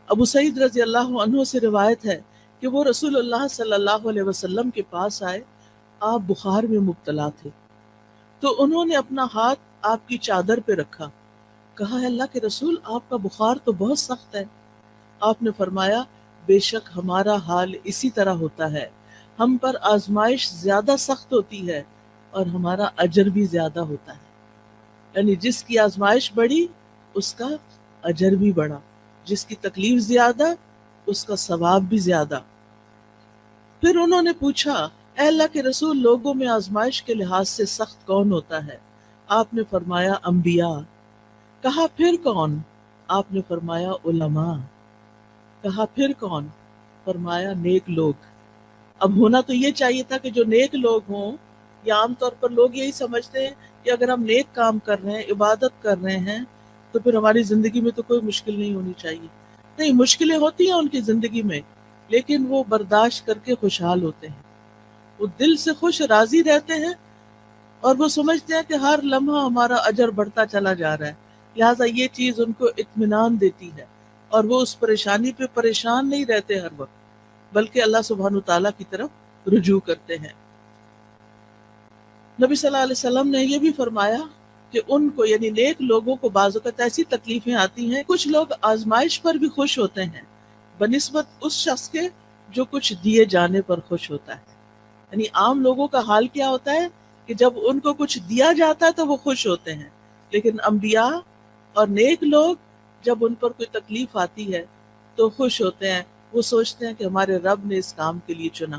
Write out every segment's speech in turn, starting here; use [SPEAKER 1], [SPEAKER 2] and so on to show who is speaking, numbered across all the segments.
[SPEAKER 1] ابو سعید رضی اللہ عنہ سے روایت ہے کہ وہ رسول اللہ صلی اللہ علیہ وسلم کے پاس آئے، آپ بخار میں مبتلا تھے، تو انہوں نے اپنا ہاتھ آپ کی چادر پہ رکھا، کہا ہے اللہ کے رسول آپ کا بخار تو بہت سخت ہے۔ آپ نے فرمایا بے شک ہمارا حال اسی طرح ہوتا ہے، ہم پر آزمائش زیادہ سخت ہوتی ہے اور ہمارا اجر بھی زیادہ ہوتا ہے، یعنی جس کی آزمائش بڑھی اس کا اجر بھی بڑھا، جس کی تکلیف زیادہ اس کا ثواب بھی زیادہ۔ پھر انہوں نے پوچھا اے اللہ کے رسول لوگوں میں آزمائش کے لحاظ سے سخت کون ہوتا ہے؟ آپ نے فرمایا انبیاء۔ کہا پھر کون؟ آپ نے فرمایا علماء۔ کہا پھر کون؟ فرمایا نیک لوگ۔ اب ہونا تو یہ چاہیے تھا کہ جو نیک لوگ ہوں، یا عام طور پر لوگ یہی سمجھتے ہیں کہ اگر ہم نیک کام کر رہے ہیں، عبادت کر رہے ہیں، تو پھر ہماری زندگی میں تو کوئی مشکل نہیں ہونی چاہیے۔ نہیں، مشکلیں ہوتی ہیں ان کی زندگی میں، لیکن وہ برداشت کر کے خوشحال ہوتے ہیں، وہ دل سے خوش راضی رہتے ہیں، اور وہ سمجھتے ہیں کہ ہر لمحہ ہمارا اجر بڑھتا چلا جا رہا ہے، لہٰذا یہ چیز ان کو اطمینان دیتی ہے، اور وہ اس پریشانی پہ پریشان نہیں رہتے ہر وقت، بلکہ اللہ سبحانہ تعالیٰ کی طرف رجوع کرتے ہیں۔ نبی صلی اللہ علیہ وسلم نے یہ بھی فرمایا کہ ان کو یعنی نیک لوگوں کو بعض اوقات ایسی تکلیفیں آتی ہیں، کچھ لوگ آزمائش پر بھی خوش ہوتے ہیں بنسبت اس شخص کے جو کچھ دیے جانے پر خوش ہوتا ہے۔ یعنی عام لوگوں کا حال کیا ہوتا ہے کہ جب ان کو کچھ دیا جاتا ہے تو وہ خوش ہوتے ہیں، لیکن انبیاء اور نیک لوگ جب ان پر کوئی تکلیف آتی ہے تو خوش ہوتے ہیں، وہ سوچتے ہیں کہ ہمارے رب نے اس کام کے لیے چنا۔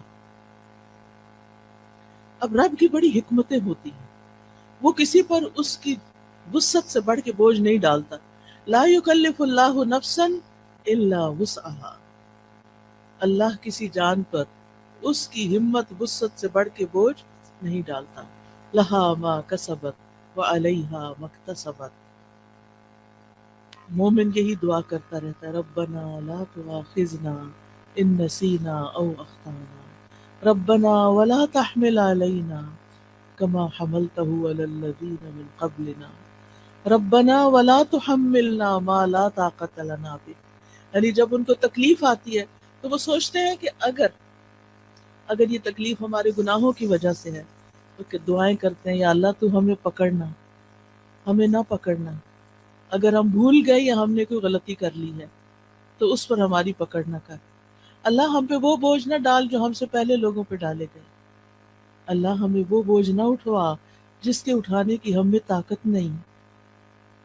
[SPEAKER 1] اب رب کی بڑی حکمتیں ہوتی ہیں، وہ کسی پر اس کی وسعت سے بڑھ کے بوجھ نہیں ڈالتا۔ لا یکلف اللہ نفسا الا وسعها، اللہ کسی جان پر اس کی ہمت وسعت سے بڑھ کے بوجھ نہیں ڈالتا۔ لہا ما کسبت وعلیہا ما اکتسبت، مومن یہی دعا کرتا رہتا ہے ربنا لا تؤاخذنا ان نسینا او اخطانا ربنا ولا تحمل علینا کما حملته علی الذین من قبلنا ربنا ولا تحملنا ما لا طاقت لنا به۔ یعنی جب ان کو تکلیف آتی ہے تو وہ سوچتے ہیں کہ اگر یہ تکلیف ہمارے گناہوں کی وجہ سے ہے، تو کہ دعائیں کرتے ہیں یا اللہ تو ہمیں پکڑنا، ہمیں نہ پکڑنا، اگر ہم بھول گئے یا ہم نے کوئی غلطی کر لی ہے تو اس پر ہماری پکڑ نہ کر، اللہ ہم پہ وہ بوجھ نہ ڈال جو ہم سے پہلے لوگوں پہ ڈالے گئے، اللہ ہمیں وہ بوجھ نہ اٹھوا جس کے اٹھانے کی ہم میں طاقت نہیں،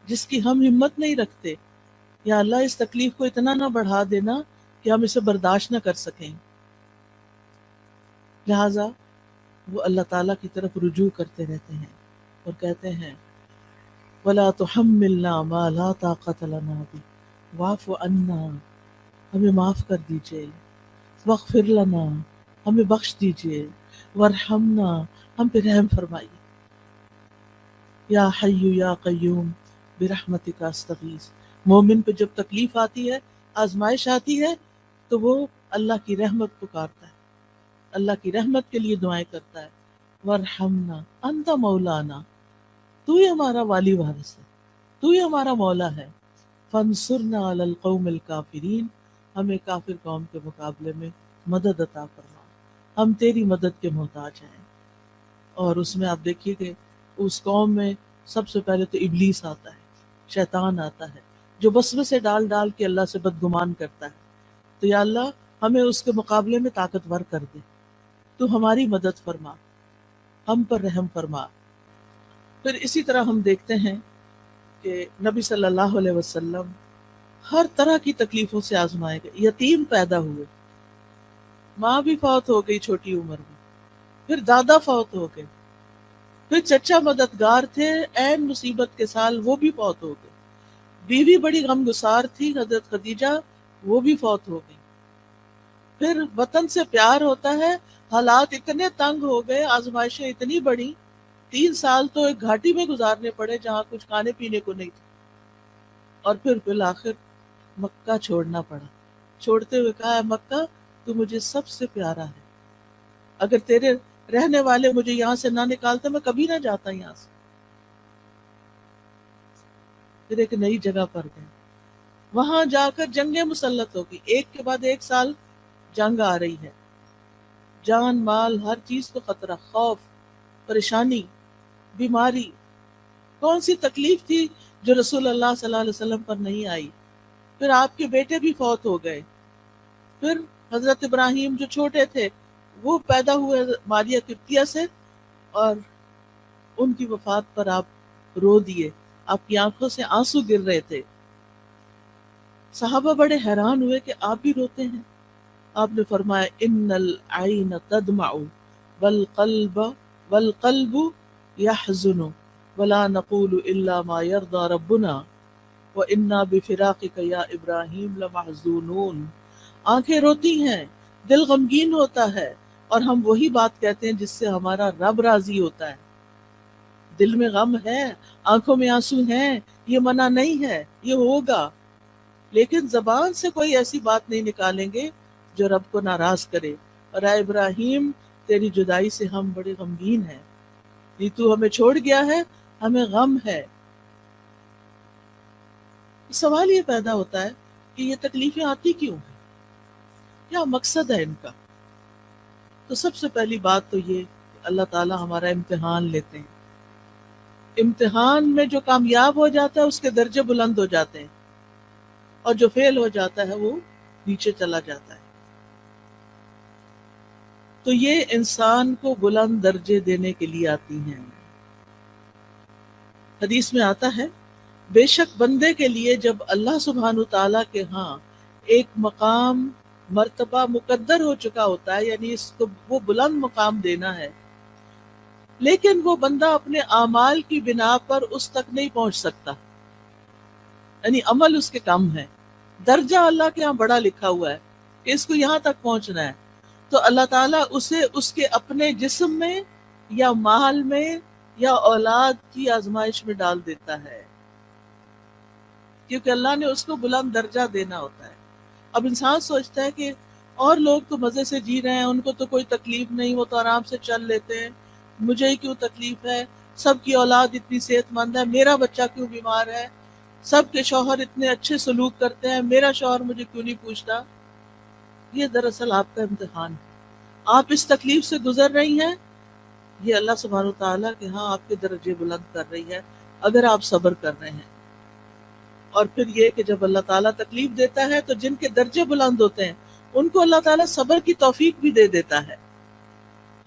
[SPEAKER 1] جس کی ہم ہمت نہیں رکھتے، یا اللہ اس تکلیف کو اتنا نہ بڑھا دینا کہ ہم اسے برداشت نہ کر سکیں۔ لہٰذا وہ اللہ تعالیٰ کی طرف رجوع کرتے رہتے ہیں اور کہتے ہیں وَلَا تُحَمِّلْنَا مَا لَا طَاقَةَ لَنَا بِهِ وَاعْفُ عَنَّا، ہمیں معاف کر دیجئے، وَاغْفِرْ لَنَا، ہمیں بخش دیجئے، وَارْحَمْنَا، ہم پہ رحم فرمائیے، یا حی یا قیوم برحمتک استغیث۔ مومن پہ جب تکلیف آتی ہے، آزمائش آتی ہے، تو وہ اللہ کی رحمت پکارتا ہے، اللہ کی رحمت کے لیے دعائیں کرتا ہے، وَارْحَمْنَا انت مولانا، تو ہی ہمارا والی وارث ہے، تو ہی ہمارا مولا ہے، فانصرنا علی القوم الکافرین، ہمیں کافر قوم کے مقابلے میں مدد عطا فرما، ہم تیری مدد کے محتاج ہیں۔ اور اس میں آپ دیکھیے کہ اس قوم میں سب سے پہلے تو ابلیس آتا ہے، شیطان آتا ہے، جو وسوسے ڈال ڈال کے اللہ سے بدگمان کرتا ہے، تو یا اللہ ہمیں اس کے مقابلے میں طاقتور کر دے، تو ہماری مدد فرما، ہم پر رحم فرما۔ پھر اسی طرح ہم دیکھتے ہیں کہ نبی صلی اللہ علیہ وسلم ہر طرح کی تکلیفوں سے آزمائے گئے، یتیم پیدا ہوئے، ماں بھی فوت ہو گئی چھوٹی عمر میں، پھر دادا فوت ہو گئے، پھر چچا مددگار تھے عین مصیبت کے سال، وہ بھی فوت ہو گئے، بیوی بڑی غمگسار تھی حضرت خدیجہ، وہ بھی فوت ہو گئی، پھر وطن سے پیار ہوتا ہے، حالات اتنے تنگ ہو گئے، آزمائشیں اتنی بڑی، 3 سال تو ایک گھاٹی میں گزارنے پڑے جہاں کچھ کھانے پینے کو نہیں تھا، اور پھر بالآخر مکہ چھوڑنا پڑا، چھوڑتے ہوئے کہا ہے مکہ تو مجھے سب سے پیارا ہے، اگر تیرے رہنے والے مجھے یہاں سے نہ نکالتے میں کبھی نہ جاتا یہاں سے۔ پھر ایک نئی جگہ پر گئے، وہاں جا کر جنگیں مسلط ہوگی، ایک کے بعد ایک سال جنگ آ رہی ہے، جان مال ہر چیز کو خطرہ، خوف، پریشانی، بیماری، کون سی تکلیف تھی جو رسول اللہ صلی اللہ علیہ وسلم پر نہیں آئی؟ پھر آپ کے بیٹے بھی فوت ہو گئے، پھر حضرت ابراہیم جو چھوٹے تھے وہ پیدا ہوئے ماریہ قبطیہ سے، اور ان کی وفات پر آپ رو دیے، آپ کی آنکھوں سے آنسو گر رہے تھے۔ صحابہ بڑے حیران ہوئے کہ آپ بھی روتے ہیں۔ آپ نے فرمایا ان العین تدمع والقلب والقلب يحزن ولا نقول الا ما يرضى ربنا وانا بفراقك یا ابراہیم لمحزونون۔ آنکھیں روتی ہیں، دل غمگین ہوتا ہے، اور ہم وہی بات کہتے ہیں جس سے ہمارا رب راضی ہوتا ہے۔ دل میں غم ہے، آنکھوں میں آنسو ہیں، یہ منع نہیں ہے، یہ ہوگا، لیکن زبان سے کوئی ایسی بات نہیں نکالیں گے جو رب کو ناراض کرے۔ اور اے ابراہیم، تیری جدائی سے ہم بڑے غمگین ہیں، یہ تو ہمیں چھوڑ گیا ہے، ہمیں غم ہے۔ سوال یہ پیدا ہوتا ہے کہ یہ تکلیفیں آتی کیوں ہیں؟ کیا مقصد ہے ان کا؟ تو سب سے پہلی بات تو یہ کہ اللہ تعالیٰ ہمارا امتحان لیتے ہیں۔ امتحان میں جو کامیاب ہو جاتا ہے اس کے درجے بلند ہو جاتے ہیں، اور جو فیل ہو جاتا ہے وہ نیچے چلا جاتا ہے۔ تو یہ انسان کو بلند درجے دینے کے لیے آتی ہیں۔ حدیث میں آتا ہے بے شک بندے کے لیے جب اللہ سبحانہ تعالیٰ کے ہاں ایک مقام مرتبہ مقدر ہو چکا ہوتا ہے، یعنی اس کو وہ بلند مقام دینا ہے، لیکن وہ بندہ اپنے اعمال کی بنا پر اس تک نہیں پہنچ سکتا، یعنی عمل اس کے کم ہے، درجہ اللہ کے ہاں بڑا لکھا ہوا ہے کہ اس کو یہاں تک پہنچنا ہے، تو اللہ تعالیٰ اسے اس کے اپنے جسم میں یا مال میں یا اولاد کی آزمائش میں ڈال دیتا ہے، کیونکہ اللہ نے اس کو بلند درجہ دینا ہوتا ہے۔ اب انسان سوچتا ہے کہ اور لوگ تو مزے سے جی رہے ہیں، ان کو تو کوئی تکلیف نہیں، وہ تو آرام سے چل لیتے ہیں، مجھے ہی کیوں تکلیف ہے؟ سب کی اولاد اتنی صحت مند ہے، میرا بچہ کیوں بیمار ہے؟ سب کے شوہر اتنے اچھے سلوک کرتے ہیں، میرا شوہر مجھے کیوں نہیں پوچھتا؟ یہ دراصل آپ کا امتحان ہے، آپ اس تکلیف سے گزر رہی ہیں، یہ اللہ سبحانہ وتعالیٰ کے ہاں آپ کے درجے بلند کر رہی ہے اگر آپ صبر کر رہے ہیں۔ اور پھر یہ کہ جب اللہ تعالیٰ تکلیف دیتا ہے تو جن کے درجے بلند ہوتے ہیں ان کو اللہ تعالیٰ صبر کی توفیق بھی دے دیتا ہے،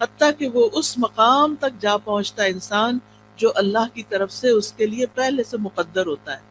[SPEAKER 1] حتیٰ کہ وہ اس مقام تک جا پہنچتا ہے انسان جو اللہ کی طرف سے اس کے لیے پہلے سے مقدر ہوتا ہے۔